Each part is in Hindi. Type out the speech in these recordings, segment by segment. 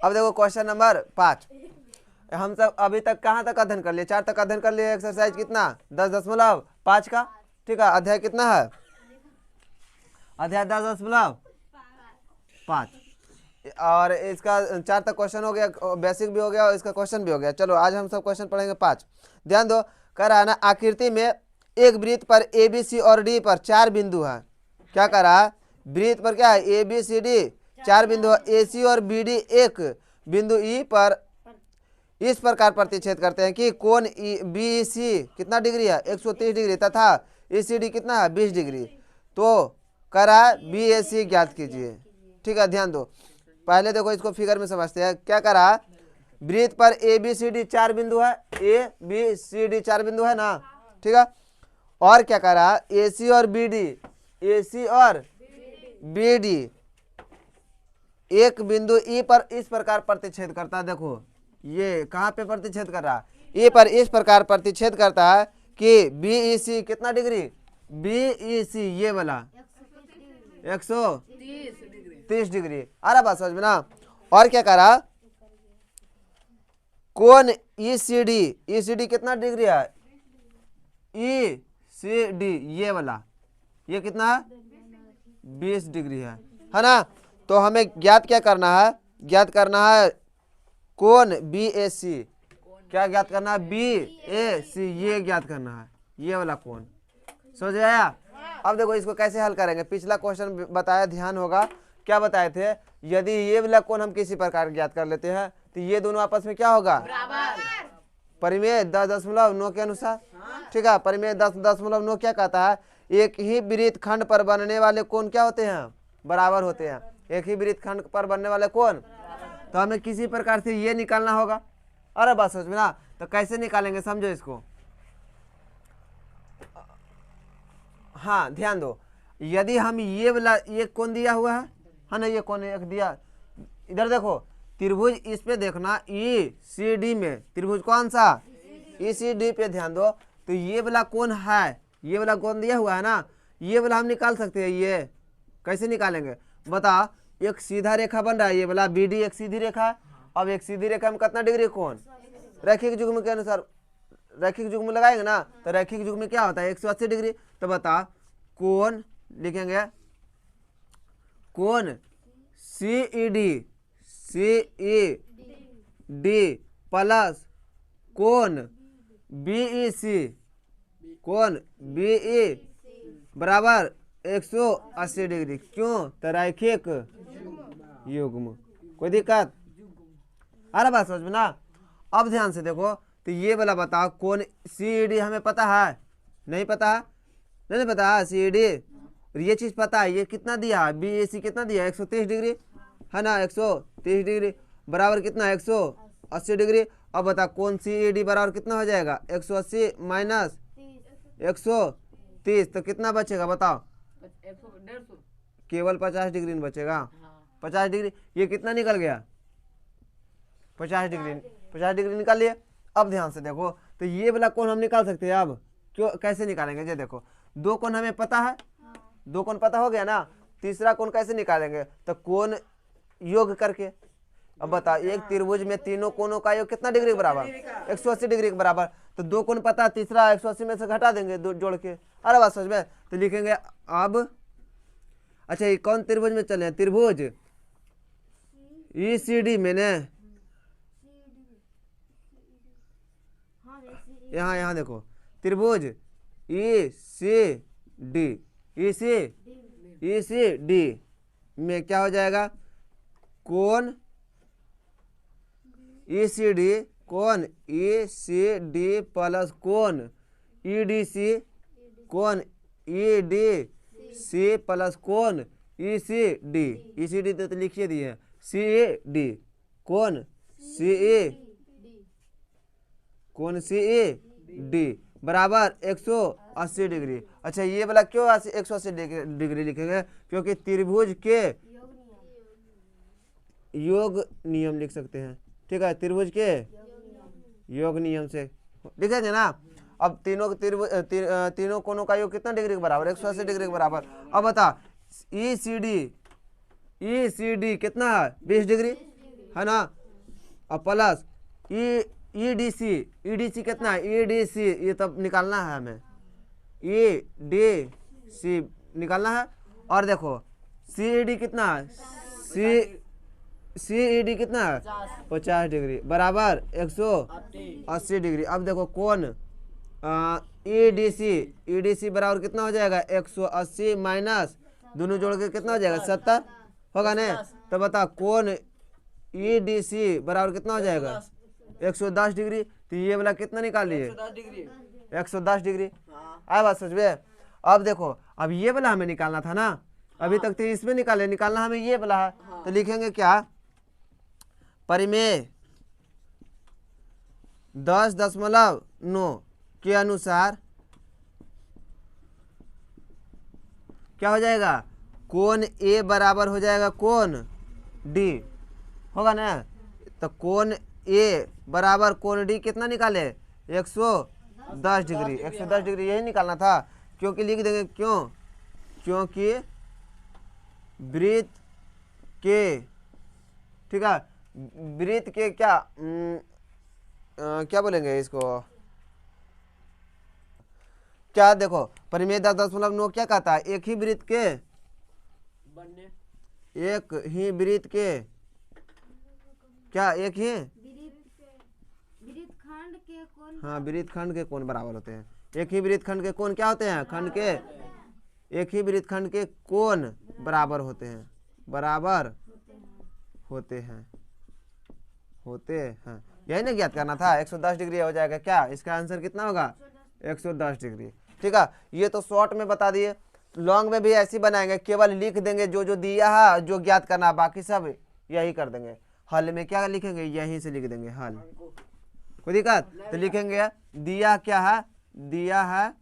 अब देखो क्वेश्चन नंबर 5। हम सब अभी तक कहाँ तक अध्ययन कर लिए? 4 तक अध्ययन कर लिए। एक्सरसाइज कितना? 10.5 का। ठीक है, अध्याय कितना है? अध्याय 10.5 और इसका 4 तक क्वेश्चन हो गया, बेसिक भी हो गया और इसका क्वेश्चन भी हो गया। चलो आज हम सब क्वेश्चन पढ़ेंगे 5। ध्यान दो, कह रहा है ना आकृति में एक वृत्त पर ए बी सी और डी पर 4 बिंदु है। क्या कह रहा है? वृत्त पर क्या है? ए बी सी डी 4 बिंदु है। ए सी और बी डी एक बिंदु ई पर इस प्रकार प्रतिच्छेद करते हैं कि कोण बी सी कितना डिग्री है? 130 डिग्री तथा ई सी डी कितना है? 20 डिग्री। तो कह रहा है बी ए सी ज्ञात कीजिए। ठीक है, ध्यान दो, पहले देखो इसको फिगर में समझते हैं। क्या कह रहा है? वृत्त पर ए बी सी डी 4 बिंदु है। ए बी सी डी 4 बिंदु है ना। ठीक है, और क्या कह रहा है? ए सी और बी डी, ए सी और बी डी एक बिंदु ई पर इस प्रकार प्रतिच्छेद करता है। देखो ये कहाँ पे प्रतिच्छेद कर रहा है? ए पर इस प्रकार प्रतिच्छेद करता है कि बी ई सी कितना डिग्री? बी ई सी ये वाला 130 डिग्री। आ रहा बात समझ में ना। और क्या कह रहा? कोण ई सी डी कितना डिग्री है? ई सी डी ये वाला ये कितना है? 20 डिग्री है ना। तो हमें ज्ञात क्या करना है? ज्ञात करना है कोण बी ए सी। क्या ज्ञात करना है? बी ए सी ये ज्ञात करना है, ये वाला कोण। समझ आया? अब देखो इसको कैसे हल करेंगे। पिछला क्वेश्चन बताया, ध्यान होगा क्या बताए थे? यदि ये वाला कोण हम किसी प्रकार ज्ञात कर लेते हैं तो ये दोनों आपस में क्या होगा? परिमेय 10.9 के अनुसार। ठीक है, परिमेय 10.9 क्या कहता है? एक ही वृत्त खंड पर बनने वाले कोण क्या होते हैं? बराबर होते हैं। एक ही वृत्त खंड पर बनने वाले कोण। तो हमें किसी प्रकार से ये निकालना होगा। अरे बात समझ में ना। तो कैसे निकालेंगे समझो इसको। हाँ ध्यान दो, यदि हम ये वाला ये कोण दिया हुआ है ना, ये कोण एक दिया। इधर देखो त्रिभुज, इस पे देखना ई सी डी में त्रिभुज कौन सा? ई सी डी पे ध्यान दो। तो ये वाला कोण है, ये वाला कोण दिया हुआ है ना, ये वाला हम निकाल सकते हैं। ये कैसे निकालेंगे बता? एक सीधा रेखा बन रहा है, ये वाला बी डी एक सीधी रेखा। अब एक सीधी रेखा में कितना डिग्री कोण? रैखिक युग्म के अनुसार रैखिक युग्म लगाएंगे ना, तो रैखिक युग्म में क्या होता है? 180 डिग्री। तो बता कोण लिखेंगे, कोण सी ई डी प्लस कोण बी ई सी, कोण बी ई बराबर 180 डिग्री। क्यों? तो रैखिक युग्म। कोई दिक्कत? आ रहा बात समझ में ना। अब ध्यान से देखो, तो ये वाला बताओ कोण सी डी हमें पता है? नहीं पता है? नहीं पता है सी डी। ये चीज पता है, ये कितना दिया है? बी ए सी कितना दिया है? 130 डिग्री है ना। 130 डिग्री बराबर कितना? 180 डिग्री। अब बता कोण सी ई डी बराबर कितना हो जाएगा? 180 माइनस 130 तो कितना बचेगा बताओ? केवल 50 डिग्री में बचेगा। 50 डिग्री ये कितना निकल गया? 50 डिग्री निकाल लिए। अब ध्यान से देखो, तो ये वाला कोण हम निकाल सकते हैं। अब क्यों, कैसे निकालेंगे? ये देखो दो कोण हमें पता है, दो कोण पता हो गया ना। तीसरा कोण कैसे निकालेंगे? तो कोण योग करके। अब बता, एक त्रिभुज में तीनों कोणों का योग कितना डिग्री के बराबर? 180 डिग्री के बराबर। तो दो कोण पता, तीसरा 180 में से घटा देंगे जोड़ के। अरे बात समझ में। तो लिखेंगे अब, अच्छा ये कौन त्रिभुज में चले? त्रिभुज ई सी डी में ने, यहाँ देखो त्रिभुज ई सी डी में क्या हो जाएगा? कोण ई सी डी प्लस कोण ई डी सी, कोण ई डी सी प्लस कोण ई सी डी तो लिखिए दिए सी डी, कोण सी ई डी बराबर 180 डिग्री। अच्छा ये वाला क्यों 180 डिग्री लिखेंगे? क्योंकि त्रिभुज के योग नियम लिख सकते हैं। ठीक है, त्रिभुज के योग नियम से लिखेंगे ना। अब तीनों कोणों का योग कितना डिग्री के बराबर? 180 डिग्री के बराबर। अब बता ई सी डी कितना है? 20 डिग्री है ना, और प्लस ईडीसी कितना है, ईडीसी ये तब निकालना है हमें, ईडीसी निकालना है। और देखो सीईडी कितना है, सीईडी कितना है 50 डिग्री बराबर 180 डिग्री। अब देखो कौन ईडीसी बराबर कितना हो जाएगा 180 माइनस दोनों जोड़ के कितना हो जाएगा 70 होगा ना। तो बता कौन ईडीसी बराबर कितना हो जाएगा 110 डिग्री। तो ये वाला कितना निकाल लिए 110 डिग्री। आया बात समझ में। अब देखो अब ये वाला हमें निकालना था ना, अभी तक तो इसमें निकालना हमें ये वाला है। तो लिखेंगे क्या, परिमेय 10.9 के अनुसार क्या हो जाएगा, कोण ए बराबर हो जाएगा कोण डी होगा ना। तो कोण ए बराबर कोण डी कितना निकाले 110 डिग्री। 110 डिग्री यही निकालना था, क्योंकि लिख देंगे क्योंकि वृत्त के, ठीक है, वृत्त के क्या बोलेंगे इसको, क्या देखो परिमेय 10.9 क्या कहता है, एक ही वृत्त के क्या एक ही हाँ वृत्त खंड के कोण बराबर होते हैं। एक ही वृत्त खंड के कोण क्या होते हैं, एक ही वृत्त खंड के कोण बराबर होते हैं, यही ना ज्ञात करना था। 110 डिग्री हो जाएगा क्या, इसका आंसर कितना होगा 110 डिग्री। ठीक है, ये तो शॉर्ट में बता दिए, लॉन्ग में भी ऐसे बनाएंगे, केवल लिख देंगे जो दिया है जो ज्ञात करना, बाकी सब यही कर देंगे। हल में क्या लिखेंगे, यहीं से लिख देंगे हल, कोई दिक्कत। तो लिखेंगे दिया क्या है, दिया है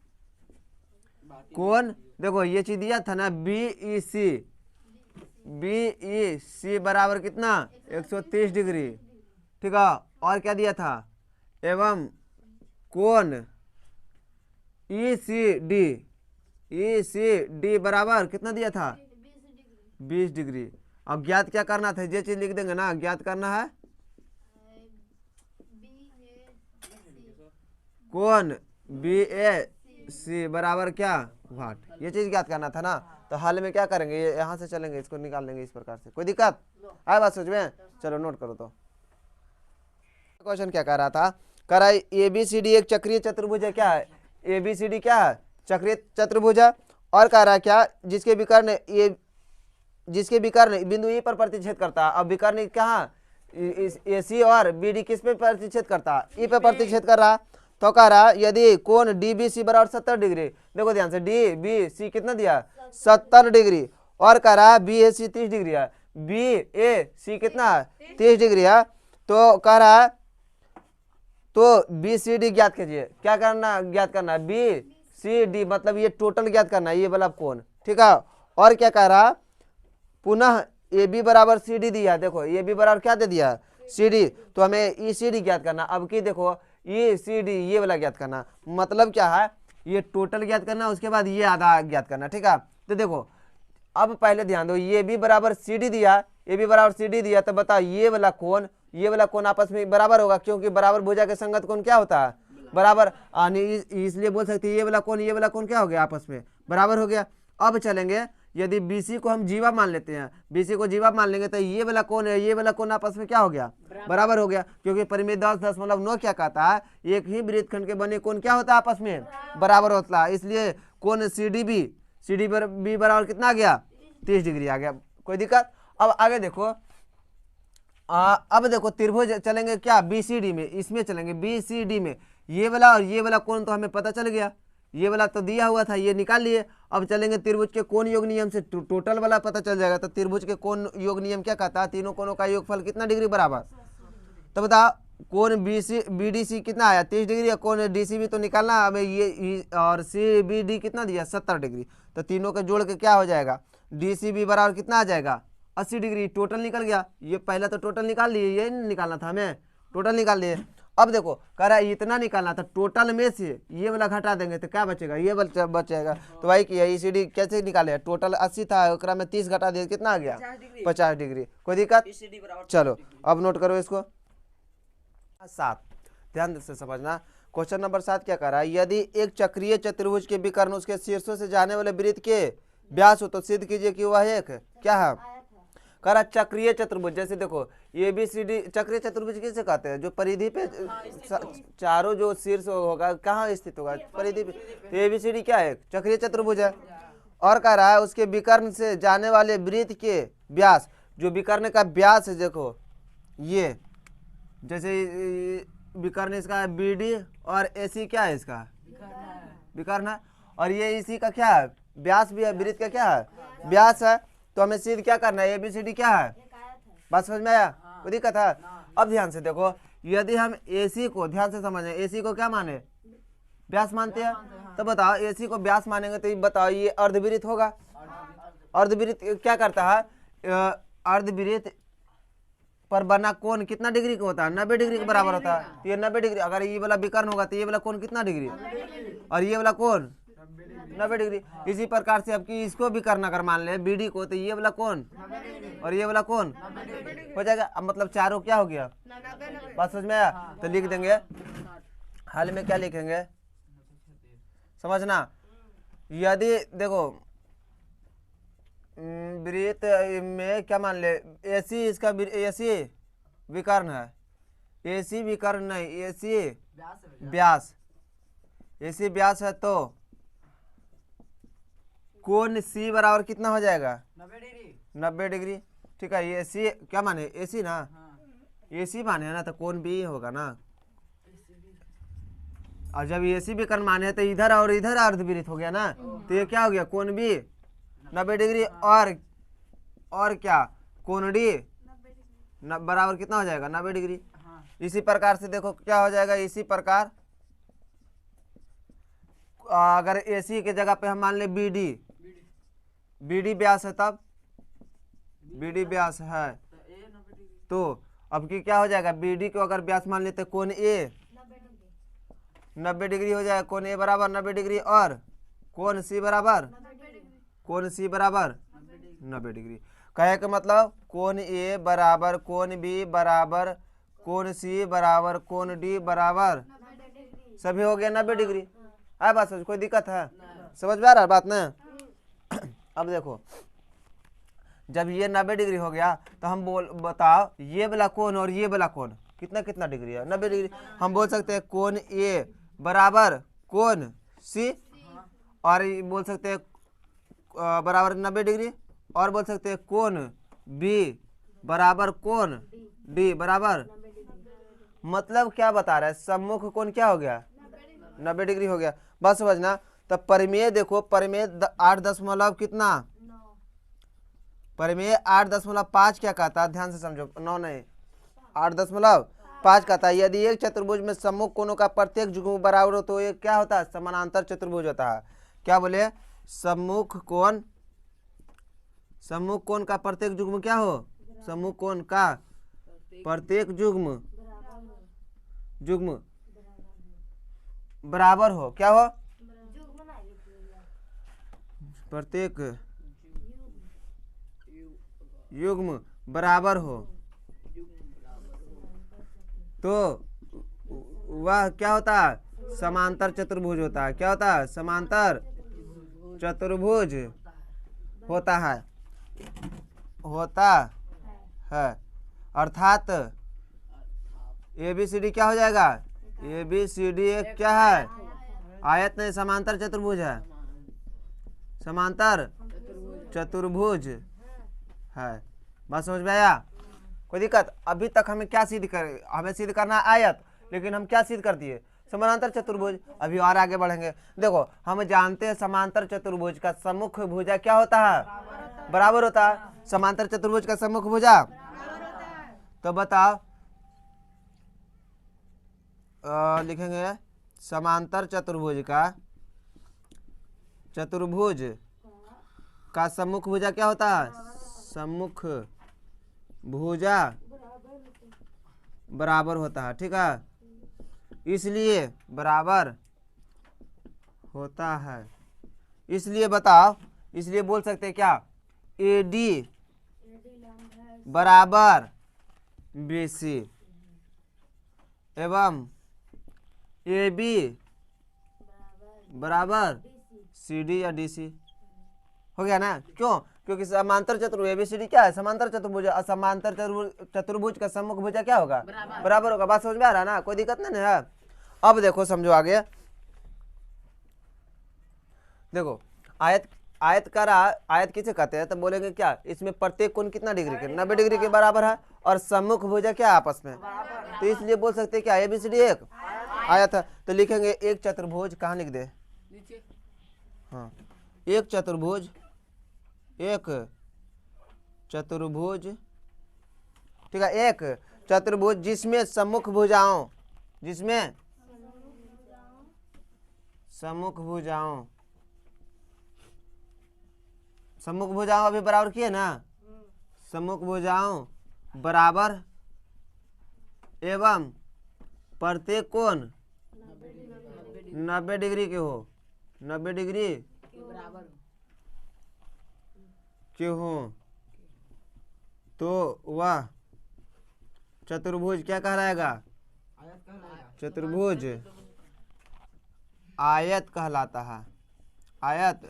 कोण, देखो ये चीज दिया था ना बीईसी बराबर कितना 130 डिग्री, ठीक है। और क्या दिया था, एवं कोण ईसीडी बराबर कितना दिया था 20 डिग्री। अब ज्ञात क्या करना था, ये चीज लिख देंगे ना, ज्ञात करना है कोण BAC बराबर क्या वाट, ये चीज ज्ञात करना था ना। तो हाल में क्या करेंगे, ये यहाँ से चलेंगे, इसको निकाल लेंगे इस प्रकार से, कोई दिक्कत आए बात सोच में। चलो नोट करो। तो क्वेश्चन क्या कह रहा था, कह रहा है ABCD एक चक्रीय चतुर्भुज है। क्या है ABCD, क्या है चक्रीय चतुर्भुज है। और कह रहा है क्या, जिसके विकर्ण बिंदु E पर प्रतिच्छेद करता है। अब विकर्ण कहाँ, AC और BD किस पे प्रतिच्छेद करता है, E पे प्रतिच्छेद कर रहा। तो कह रहा यदि कोण DBC बराबर 70 डिग्री, देखो ध्यान से DBC कितना दिया 70 डिग्री, और कह रहा BAC 30 डिग्री है, BAC कितना है 30 डिग्री है। तो कह रहा तो BCD ज्ञात कीजिए। क्या करना, ज्ञात करना BCD, मतलब ये टोटल ज्ञात करना है, ये वाला कोण, ठीक है। और क्या कह रहा, पुनः AB बराबर CD दिया, देखो AB बराबर क्या दे दिया CD, तो हमें ECD ज्ञात करना। अब की देखो ECD ये वाला ज्ञात करना, मतलब क्या है, ये टोटल ज्ञात करना, उसके बाद ये आधा ज्ञात करना, ठीक है। तो देखो अब पहले ध्यान दो, ये भी बराबर CD दिया, ये भी बराबर CD दिया, तो बताओ ये वाला कोण आपस में बराबर होगा, क्योंकि बराबर भुजा के संगत कोण क्या होता है बराबर। इसलिए बोल सकते हैं ये वाला कोण क्या हो गया, आपस में बराबर हो गया। अब चलेंगे, यदि BC को हम जीवा मान लेते हैं, BC को जीवा मान लेंगे, तो ये वाला कोण है, ये वाला कोण आपस में क्या हो गया बराबर हो गया, क्योंकि परिमेय 10.9 क्या कहता है, एक ही वृत्तखंड के बने कोण क्या होता है आपस में बराबर होता है। इसलिए कोण CDB बराबर कितना आ गया 30 डिग्री आ गया, कोई दिक्कत। अब आगे देखो, अब देखो त्रिभुज चलेंगे क्या BCD में, इसमें चलेंगे BCD में, ये वाला और ये वाला कोण तो हमें पता चल गया, ये वाला तो दिया हुआ था, ये निकाल लिए। अब चलेंगे त्रिभुज के कोण योग नियम से, टोटल वाला पता चल जाएगा। तो त्रिभुज के कोण योग नियम क्या कहता है, तीनों कोणों का योगफल कितना डिग्री बराबर। तो बता कोण BDC कितना आया 30 डिग्री, और कोण DCB तो निकालना हमें, ये और CBD कितना दिया 70 डिग्री। तो तीनों के जोड़ के क्या हो जाएगा, DCB बराबर कितना आ जाएगा 80 डिग्री। टोटल निकल गया, ये पहला तो टोटल निकाल लिए, ये निकालना था हमें, टोटल निकाल लिए। अब देखो कह रहा है इतना निकालना था, टोटल में से ये वाला घटा देंगे तो क्या बचेगा, ये बचेगा। तो भाई किया ECD कैसे निकाले, टोटल 80 था, ओकरा में 30 घटा दिए, कितना आ गया 50 डिग्री। कोई दिक्कत, चलो अब नोट करो इसको। 7, ध्यान से समझना। क्वेश्चन नंबर 7 क्या कर रहा है, यदि एक चक्रीय चतुर्भुज के विकर्ण उसके शीर्षों से जाने वाले वृत्त के व्यास हो तो सिद्ध कीजिए कि वह एक क्या है। कह रहा चक्रीय चतुर्भुज, जैसे देखो ABCD चक्रीय चतुर्भुज किसे कहते हैं, जो परिधि पे चारों जो शीर्ष होगा कहाँ स्थित होगा, परिधि पे। तो ABCD क्या है, चक्रीय चतुर्भुज है। और कह रहा है उसके विकर्ण से जाने वाले वृत्त के व्यास, जो विकर्ण का व्यास है, देखो ये जैसे विकर्ण इसका है BD और AC क्या है, इसका विकर्ण है, और ये इसी का क्या है, व्यास भी है, वृत्त का क्या है, व्यास है। तो हमें सिद्ध क्या करना है, ABCD क्या है, बात समझ में आया, कोई दिक्कत है। अब ध्यान से देखो, यदि हम AC को ध्यान से समझें, AC को क्या माने, व्यास मानते हैं, तो बताओ AC को व्यास मानेंगे तो बताओ ये अर्धवृत्त होगा। अर्धवृत्त क्या करता है, अर्धवृत्त पर बना कोण कितना डिग्री का होता है, 90 डिग्री के बराबर होता है। तो ये 90 डिग्री, अगर ये वाला विकर्ण होगा तो ये वाला कोण कितना डिग्री, और ये वाला कोण 90 डिग्री। इसी प्रकार से अब कि इसको भी करना, अगर मान ले BD को, तो ये वाला कोण और ये वाला कोण हो जाएगा। अब मतलब चारों क्या हो गया, बात समझ में आया। तो लिख देंगे, हाल में क्या लिखेंगे समझना। यदि देखो वृत्त में क्या मान ले, AC इसका AC विकर्ण है, AC विकर्ण नहीं, AC व्यास, AC व्यास है, तो कोण C बराबर कितना हो जाएगा 90 डिग्री। ठीक है, ये AC क्या माने, AC ना, AC माने है ना, तो कोण B होगा ना। और जब AC विकर्ण माने तो इधर और इधर अर्धवृत्त हो गया ना, तो ये क्या हो गया, कोण B 90 डिग्री, और क्या कोण D बराबर कितना हो जाएगा 90 डिग्री। इसी प्रकार से देखो क्या हो जाएगा, इसी प्रकार अगर AC के जगह पे हम मान ले BD व्यास है, तब BD व्यास है, तो अब की क्या हो जाएगा, BD को अगर व्यास मान लेते कोण A 90 डिग्री हो जाएगा, कोण A बराबर 90 डिग्री, और कोण C बराबर 90 डिग्री। कहे का मतलब कोण A बराबर कोण B बराबर कोण C बराबर कोण D बराबर सभी हो गया 90 डिग्री। है बात समझ, कोई दिक्कत है, समझ में आ रहा है बात ना। अब देखो जब ये 90 डिग्री हो गया तो हम बताओ ये वाला कोण और ये वाला कोण कितना कितना डिग्री है, 90 डिग्री। हम बोल सकते हैं कोण A बराबर कोण C, और बोल सकते हैं बराबर 90 डिग्री, और बोल सकते हैं कोण B बराबर कोण D बराबर, मतलब क्या बता रहा है, सम्मुख कोण क्या हो गया 90 डिग्री हो गया। बस समझना। तब परिमेय देखो, परिमेय 8 कितना, परिमेय 8.5 क्या कहता है, ध्यान से समझो, 9 नहीं 8.5 कहता है। यदि एक चतुर्भुज में सम्मुख कोणों का प्रत्येक युग्म बराबर हो तो ये क्या होता है, समानांतर चतुर्भुज होता है। क्या बोले, सम्मुख कोण का प्रत्येक युग्म क्या हो, सम्मुख कोण का प्रत्येक युग्म बराबर हो, क्या हो, प्रत्येक युग्म बराबर हो, तो वह क्या होता है, समांतर चतुर्भुज होता है। क्या होता है, समांतर चतुर्भुज होता है अर्थात ABCD क्या हो जाएगा, ABCD एक क्या है, आयत नहीं, समांतर चतुर्भुज है, समांतर चतुर्भुज है। बात समझ में आया, कोई दिक्कत। अभी तक हमें क्या सिद्ध हमें सिद्ध करना है आयत, लेकिन हम क्या सिद्ध कर दिए, समानांतर चतुर्भुज। अभी और आगे बढ़ेंगे। देखो हम जानते हैं समांतर चतुर्भुज का सम्मुख भुजा क्या होता है, बराबर होता है। समांतर चतुर्भुज का सम्मुख भुजा, तो बताओ लिखेंगे समांतर चतुर्भुज का सम्मुख भुजा क्या होता है, सम्मुख भुजा बराबर होता है। ठीक है, इसलिए बराबर होता है। इसलिए बताओ, इसलिए बोल सकते हैं क्या, AD बराबर BC एवं AB बराबर CD या DC। हो गया ना? क्यों? क्योंकि समांतर चतुर्भुज ABCD क्या है, समांतर चतुर्भुज। समांतर चतुर्भुज का सम्मुख भुजा क्या होगा, बराबर होगा। बात समझ में आ रहा है ना? कोई दिक्कत नहीं है। अब देखो, समझो आगे। देखो, आयत किसे कहते हैं? तो बोलेंगे क्या, इसमें प्रत्येक कोण कितना डिग्री के, 90 डिग्री के बराबर है, और सम्मुख भुजा क्या आपस में, तो इसलिए बोल सकते हैं क्या, ABCD एक आयत है। तो लिखेंगे एक चतुर्भुज, कहाँ लिख दे, हाँ, एक चतुर्भुज ठीक है, एक चतुर्भुज जिसमें सम्मुख भुजाओं अभी बराबर किए ना, सम्मुख भुजाओं बराबर एवं प्रत्येक कोण 90 डिग्री के हो, 90 डिग्री के हो, तो वह चतुर्भुज क्या कहलाएगा, चतुर्भुज आयत कहलाता है, आयत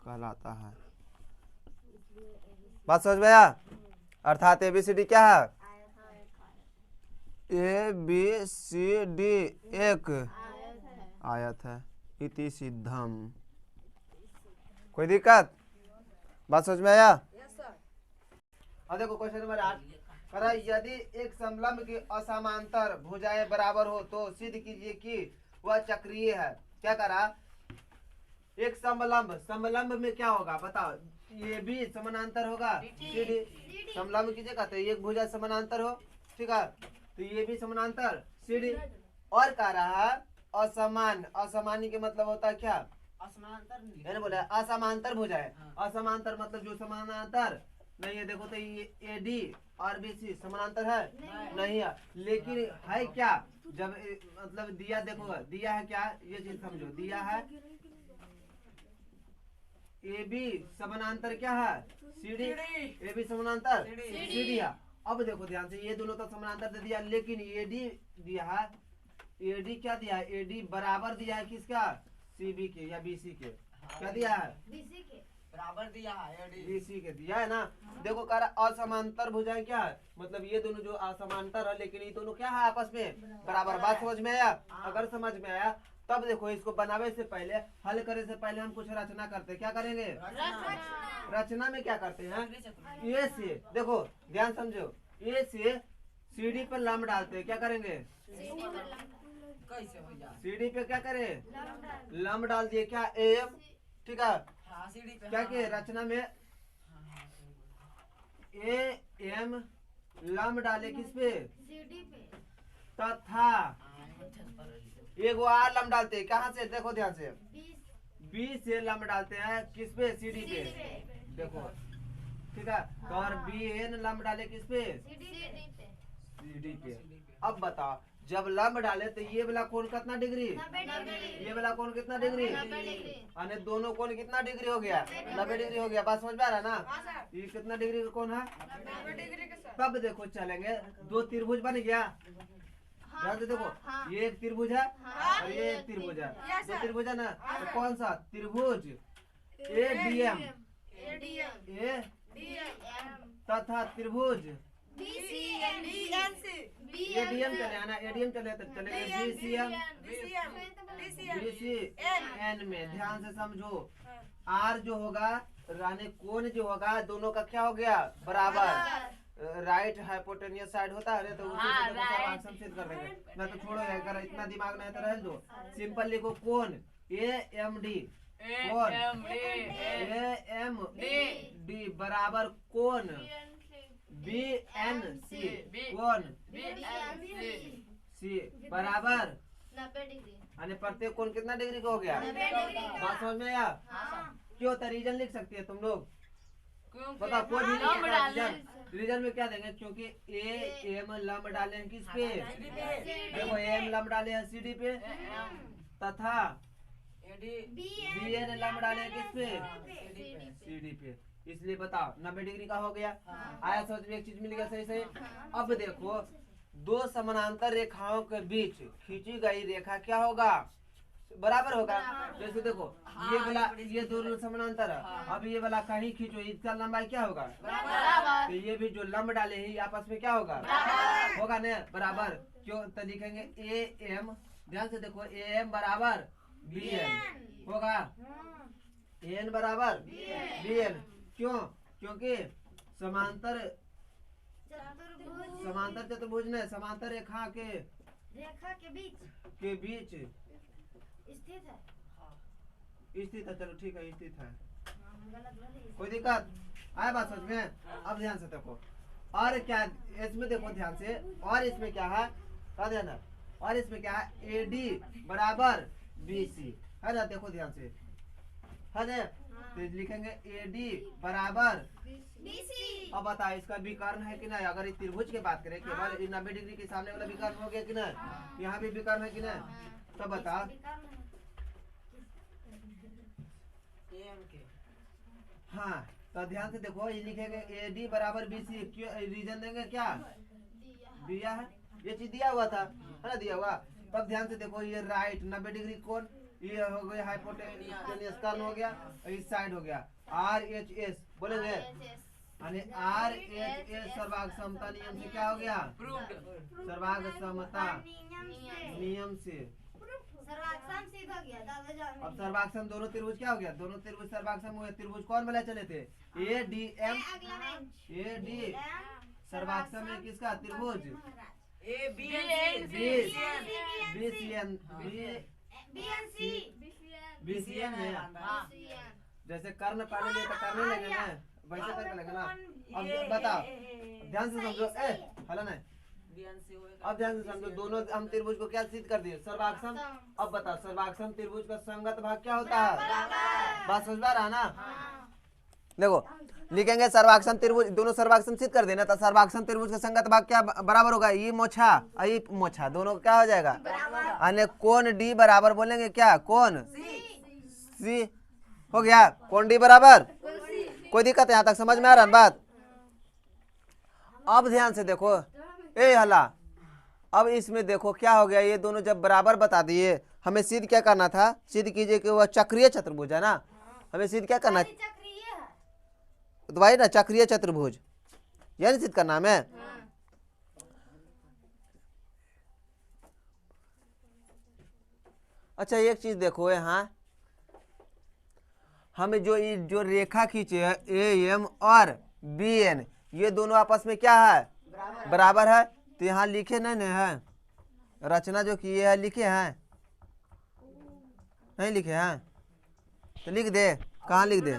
कहलाता है। बात समझ में आया? अर्थात ABCD क्या है, ABCD एक आयत है, इति सिद्धम। कोई दिक्कत? बात समझ में आया? अब देखो क्वेश्चन नंबर 8, करा यदि एक समलंब की असमांतर भुजाएं बराबर हो तो सिद्ध कीजिए कि वह चक्रीय है। क्या करा, एक समलंब में क्या होगा बताओ, ये भी समानांतर होगा, CD समलंब किसे कहते हैं, एक भुजा समानांतर हो, ठीक है, तो ये भी समानांतर CD। और कह रहा है असमान के मतलब होता है क्या, मैंने बोला असमांतर भुजाएं, असमांतर मतलब जो समानांतर नहीं है। देखो तो ये AD और BC समानांतर है नहीं है, लेकिन है क्या, जब मतलब दिया, देखो दिया है क्या, ये चीज समझो, दिया है AB समानांतर क्या है, CD, AB समानांतर CD है। अब देखो ध्यान से, ये दोनों तो समानांतर दे दिया, लेकिन AD दिया है, AD क्या दिया है, AD बराबर दिया है किसका, CB के या BC के, क्या दिया है, BC के बराबर दिया है, BC के दिया है ना। देखो कह रहा असमांतर भुजाएं क्या है, मतलब ये दोनों जो असमांतर है, लेकिन ये दोनों क्या है आपस में बराबर। बात समझ में आया? अगर समझ में आया तब देखो, इसको बनावे से पहले, हल करे से पहले हम कुछ रचना करते हैं। क्या करेंगे, रचना में क्या करते हैं, ए से, देखो ध्यान समझो, ए से CD पर लंब डालते हैं। क्या करेंगे, CD पे क्या करें, लंब डाल दिए, क्या AM, ठीक है, क्या के रचना में AM लंब डाले किस पे, CD पे, तथा एक और लंब डालते हैं, कहाँ से, देखो ध्यान से, B से लंब डालते हैं किस पे, CD पे, देखो ठीक है, तो और BN लंब डाले किस पे, CD पे। अब बताओ, जब लंब डाले तो ये वाला कोण कितना डिग्री, ये वाला कोण कितना डिग्री, अने दोनों कोण कितना डिग्री हो गया, 90 डिग्री हो गया। बात समझ में आ रहा है ना, ये कितना डिग्री का कोण है, 90 डिग्री का। तब देखो चलेंगे, दो त्रिभुज बन गया, ध्यान से देखो, ये एक त्रिभुज है और ये एक त्रिभुज है, दो त्रिभुज है ना, तो कौन सा त्रिभुज ADM तथा त्रिभुज ADM चले आना, ADM चले तो चलेंगे BCN में। ध्यान से समझो, R जो होगा रानी कोण जो होगा, दोनों का क्या हो गया, बराबर। राइट हाइपोटेनियस साइड होता है तो उसी से देखो संक्षिप्त कर देंगे, मैं तो छोड़ो, अगर इतना दिमाग नहीं तो रह दो, सिंपल लिखो कोण AMD, कोण AMD बराबर कोण BNC, कोण C बराबर 90 डिग्री, यानी प्रत्येक कोण कितना डिग्री का हो गया, 90 डिग्री। बात समझ में आया? क्यों, तो रीजन लिख सकती है तुम लोग, बता कोई भी रीजन में क्या देंगे, क्योंकि ए एम लंब डाले हैं किस पे, देखो एम लंब डाले हैं सी डी पे, तथा बी एन लंब डाले हैं किस पे, सी डी पे। इसलिए बताओ 90 डिग्री का हो गया। आया समझ में, एक चीज मिल गया सही सही। अब देखो दो समानांतर रेखाओं के बीच खींची गई रेखा क्या होगा, बराबर होगा। जैसे देखो ये वाला, ये दोनों समानांतर है, अब ये वाला कहीं खींचो, इसका लंबाई क्या होगा, तो ये भी जो लंब डाले हैं आपस में क्या होगा, होगा ना बराबर। क्यों, तो लिखेंगे ए एम, ध्यान से देखो ए एम बराबर बी एन होगा, ए एन बराबर बी एन। क्यों, क्योंकि समांतर चतुर्भुज ने समांतर रेखा के बीच स्थित है। चलो ठीक है, स्थित है, कोई दिक्कत आया बात समझ में। अब ध्यान से देखो, और क्या इसमें देखो ध्यान से, और इसमें क्या है, ध्यान है, और इसमें क्या है, ए डी बराबर बी सी है ना, देखो ध्यान से है ना, तो लिखेंगे ए डी बराबर BC। अब बता इसका विकर्ण है कि नहीं, अगर इस त्रिभुज की बात करें केवल 90 डिग्री के सामने वाला विकर्ण हो गया कि नहीं, यहाँ भी विकर्ण है कि नहीं, तो बता हाँ। तो ध्यान से देखो ये लिखेंगे ए डी बराबर BC, रीजन देंगे क्या, दिया है, ये चीज दिया हुआ था है ना, दिया हुआ। तब ध्यान से देखो ये राइट 90 डिग्री कोण, ये हो गया हाइपोटेन्यूज कोण हो गया, इस साइड हो गया RHS बोलेंगे, यानी RHS सर्वांग समता नियम से क्या हो गया, सर्वांग समता नियम से सर्वाक्षम सिद्ध हो गया। अब सर्वाक्षम दोनों त्रिभुज क्या हो गया, दोनों त्रिभुज सर्वाक्षम हुए। त्रिभुज कौन वाले चले थे, A D M, A D सर्वाक्षम है किसका, त्रिभुज BCN है। जैसे कर्ण पहले लिए तो करने लगे ना, वैसे करने लगे ना। अब बताओ ध्यान से समझो, हला नहीं, अब ध्यान से समझो, दोनों हम त्रिभुज को क्या सिद्ध कर दिए, सर्वाक्षम। अब बताओ सर्वाक्षम त्रिभुज का संगत भाग क्या होता है, बात समझ पा रहा ना। देखो लिखेंगे सर्वाक्षम त्रिभुज, दोनों सर्वाक्षम सिद्ध कर देना, तो सर्वाक्षम त्रिभुज का संगत भाग क्या बराबर होगा, ये मोछा ये मोछा दोनों क्या हो जाएगा, अन्य कोण डी बराबर बोलेंगे क्या, कोण सी हो गया, कोण डी बराबर। कोई दिक्कत यहाँ तक समझ में आ रहा है बात। अब ध्यान से देखो हला, अब इसमें देखो क्या हो गया, ये दोनों जब बराबर बता दिए, हमें सिद्ध क्या करना था, सिद्ध कीजिए कि वह चक्रीय चतुर्भुज है ना, हमें सिद्ध क्या करना, तो भाई ना चक्रीय चतुर्भुज यह सिद्ध करना हमें। अच्छा एक चीज देखो यहाँ, हमें जो रेखा खींचे है ए एम और बी एन, ये दोनों आपस में क्या है, बराबर है। तो यहाँ लिखे नहीं है, रचना जो किए है लिखे हैं, नहीं लिखे हैं, तो लिख दे, कहाँ लिख दे,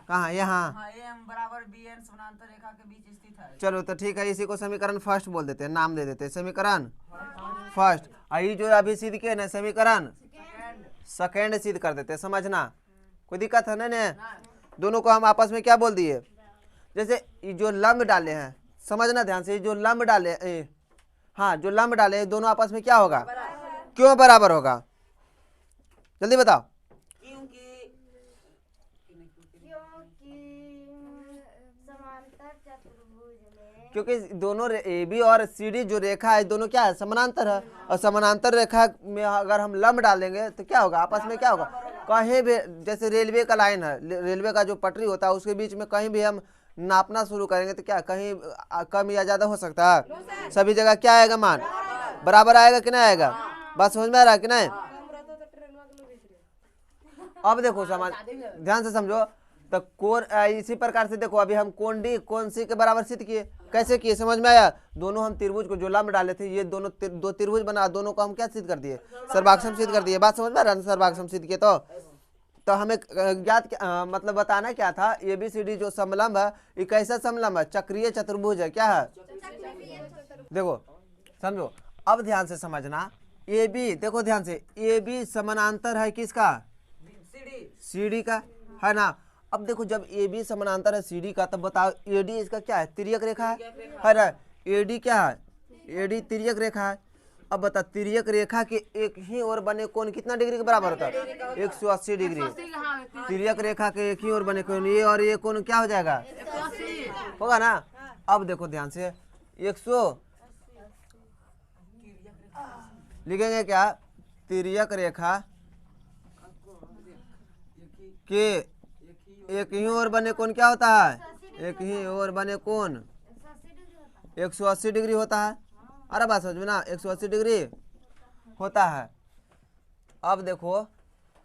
कहाँ, यहाँ बराबर BN समानांतर रेखा के बीच स्थित है। चलो तो ठीक है, इसी को समीकरण फर्स्ट बोल देते हैं, नाम दे देते हैं समीकरण फर्स्ट। आई जो अभी सिद्ध किए ना समीकरण सेकेंड सिद्ध कर देते हैं, समझना कोई दिक्कत है ना। दोनों को हम आपस में क्या बोल दिए, जैसे ये जो लंब डाले हैं, समझना ध्यान से, जो लंब डाले हाँ जो लंब डाले दोनों आपस में क्या होगा, क्यों बराबर होगा, जल्दी बताओ। क्योंकि दोनों ए बी और सी डी जो रेखा है दोनों क्या है, समानांतर है, और समानांतर रेखा में अगर हम लंब डालेंगे तो क्या होगा, आपस में क्या होगा, कहीं भी जैसे रेलवे का लाइन है, रेलवे का जो पटरी होता है उसके बीच में कहीं भी हम नापना शुरू करेंगे तो क्या कहीं कम या ज्यादा हो सकता है, सभी जगह क्या आएगा, मान बराबर आएगा कि नहीं आएगा, बात समझ में आ रहा है कि नहीं। अब देखो समझ ध्यान से समझो, तो कोण इसी प्रकार से देखो, अभी हम कोण डी कोण सी के बराबर सिद्ध किए, कैसे किए समझ में आया। दोनों हम त्रिभुज को जो लंब डाले थे, ये दोनों दो त्रिभुज बना, दोनों को हम क्या सिद्ध कर दिए, सर्वाक्षम सिद्ध कर दिए, बात समझ में आ रहा है, सर्वाक्षम सिद्ध किए। तो हमें ज्ञात मतलब बताना क्या था, ए बी सी डी जो समलंब है, ये कैसा समलंब है, चक्रीय चतुर्भुज है, क्या है, देखो समझो। अब ध्यान से समझना, ए बी देखो ध्यान से, ए बी समानांतर है किसका, सी डी का है ना, अब देखो जब ए बी समानांतर है सी डी का, तब बताओ ए डी इसका क्या है, तिर्यक रेखा है ना। ए डी क्या है, ए डी तिर्यक रेखा है। अब बता तिर्यक रेखा के एक ही ओर बने कोण कितना डिग्री के बराबर होता है, 180 डिग्री। तिर्यक रेखा के एक ही ओर बने कोण, ये और ये कोण क्या हो जाएगा, होगा ना। अब देखो ध्यान से 100 लिखेंगे क्या, तिर्यक रेखा के एक ही ओर बने कोण क्या होता है, एक ही ओर बने कोण 180 डिग्री होता है। अरे बात समझ में ना, 180 डिग्री होता है। अब देखो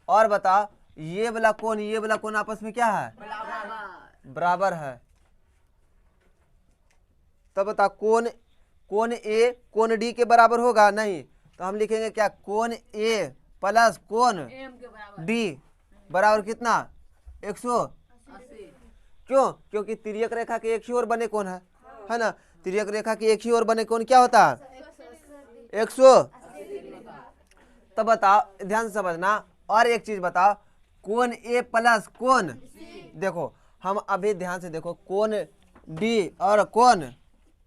और बताओ ये वाला कोण आपस में क्या है, बराबर है। तब बता कोण ए कोण डी के बराबर होगा नहीं, तो हम लिखेंगे क्या, कोण ए प्लस कोण डी बराबर कितना, 180। क्यों, क्योंकि तिर्यक रेखा के एक ही ओर बने कोण है ना। तिर्यक रेखा के एक ही ओर बने कोण क्या होता है, 100। तब बताओ ध्यान से समझना, और एक चीज बताओ, कोण ए प्लस कोण, देखो हम अभी ध्यान से देखो, कोण डी और कोण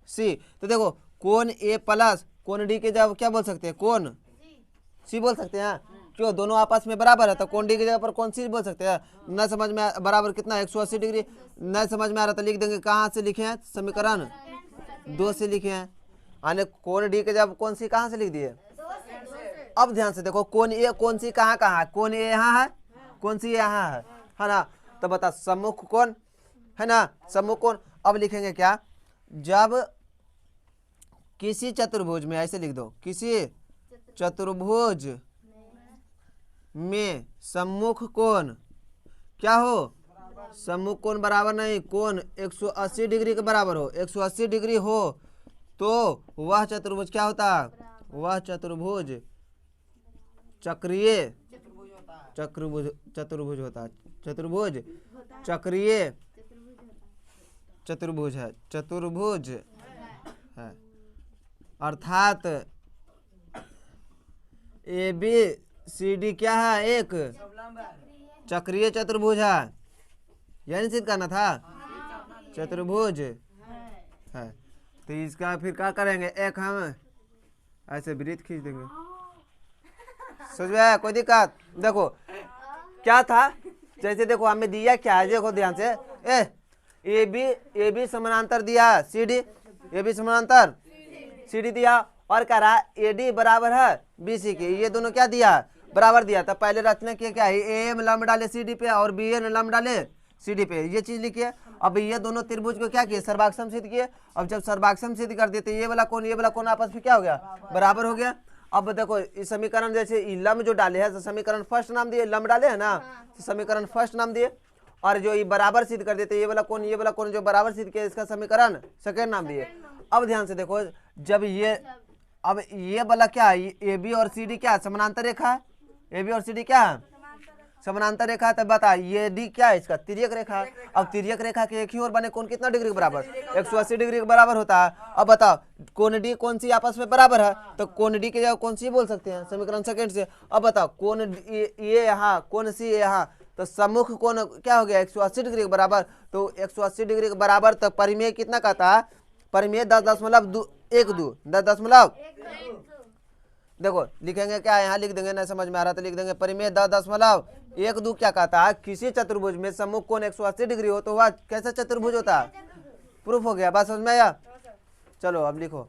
सी, तो देखो कोण ए प्लस कोण डी के जगह क्या बोल सकते हैं, कोण सी बोल सकते हैं। क्यों, दोनों आपस में बराबर है, तो कोण डी की जगह पर कोण सी बोल सकते हैं। न समझ में बराबर कितना, 180 डिग्री। न समझ में आ रहा तो लिख देंगे, कहाँ से लिखे हैं, समीकरण 2 से लिखे हैं। यानी कोण डी के जब कोण सी कहाँ से लिख दिए। अब ध्यान से देखो, कोण ए कोण सी कहाँ कहाँ है, कोण ए यहाँ है, कोण सी यहाँ है ना। तो बता सम्मुख कोण है ना, सम्मुख कोण। अब लिखेंगे क्या, जब किसी चतुर्भुज में, ऐसे लिख दो, किसी चतुर्भुज में सम्मुख कोण क्या हो, सम्मुख कोण बराबर नहीं, कोण 180 डिग्री के बराबर हो, 180 डिग्री हो तो वह चतुर्भुज क्या होता है, वह चतुर्भुज चक्रीय चतुर्भुज होता है, चतुर्भुज चक्रीय चतुर्भुज है, चतुर्भुज है। अर्थात ए बी सी डी क्या है, एक चक्रीय चतुर्भुज है। यानी सिद्ध करना था, चतुर्भुज है। तो इसका फिर क्या करेंगे, एक हम ऐसे वृत्त खींच देंगे। समझ में आया, कोई दिक्कत। देखो क्या था, जैसे देखो हमें दिया क्या है, देखो ध्यान से, ए बी समानांतर दिया सी डी, ए बी समानांतर सी डी दिया, और कह रहा ए डी बराबर है बी सी के, ये दोनों क्या दिया, बराबर दिया। तो पहले रचना किया क्या है, ए एम लंब डाले सी डी पे और बी एन लंब डाले सी डी पे, ये चीज लिखिए। अब ये दोनों त्रिभुज को क्या किए, सर्वाक्षम सिद्ध किए। अब जब सर्वाक्षम सिद्ध कर देते, ये वाला कोण आपस में क्या हो गया, बराबर हो गया। अब देखो इस समीकरण जैसे लंब जो डाले हैं, तो समीकरण फर्स्ट नाम दिए, लंब डाले है ना, तो समीकरण फर्स्ट नाम दिए। और जो ये बराबर सिद्ध कर देते, ये वाला कोण जो बराबर सिद्ध किया, इसका समीकरण सेकेंड नाम दिए। अब ध्यान से देखो, जब ये अब ये वाला क्या है, ए बी और सी डी क्या है, समानांतर रेखा है, ए बी और सी डी क्या है, समानांतर रेखा है। तब बता ये डी क्या है, इसका तिर्यक रेखा है। अब तिर्यक रेखा के एक ही ओर बने कोण कितना डिग्री के बराबर, 180 डिग्री के बराबर होता है। अब बताओ कोण डी कोण सी आपस में बराबर है, तो कोण डी के जगह कोण सी बोल सकते हैं, समीकरण सेकंड से। अब बताओ कोण ये यहाँ, कोण सी यहाँ, तो सम्मुख कोण क्या हो गया, 180 डिग्री के बराबर। तो 180 डिग्री के बराबर, तो परिमेय कितना कहता है, परिमेय 10.12 देखो लिखेंगे क्या, यहाँ लिख देंगे, ना समझ में आ रहा तो लिख देंगे परिमेय 10.12 क्या कहता है, किसी चतुर्भुज में सम्मुख कोण 180 डिग्री हो तो वह कैसा चतुर्भुज होता है, प्रूफ हो गया। बात समझ में आया। चलो अब लिखो।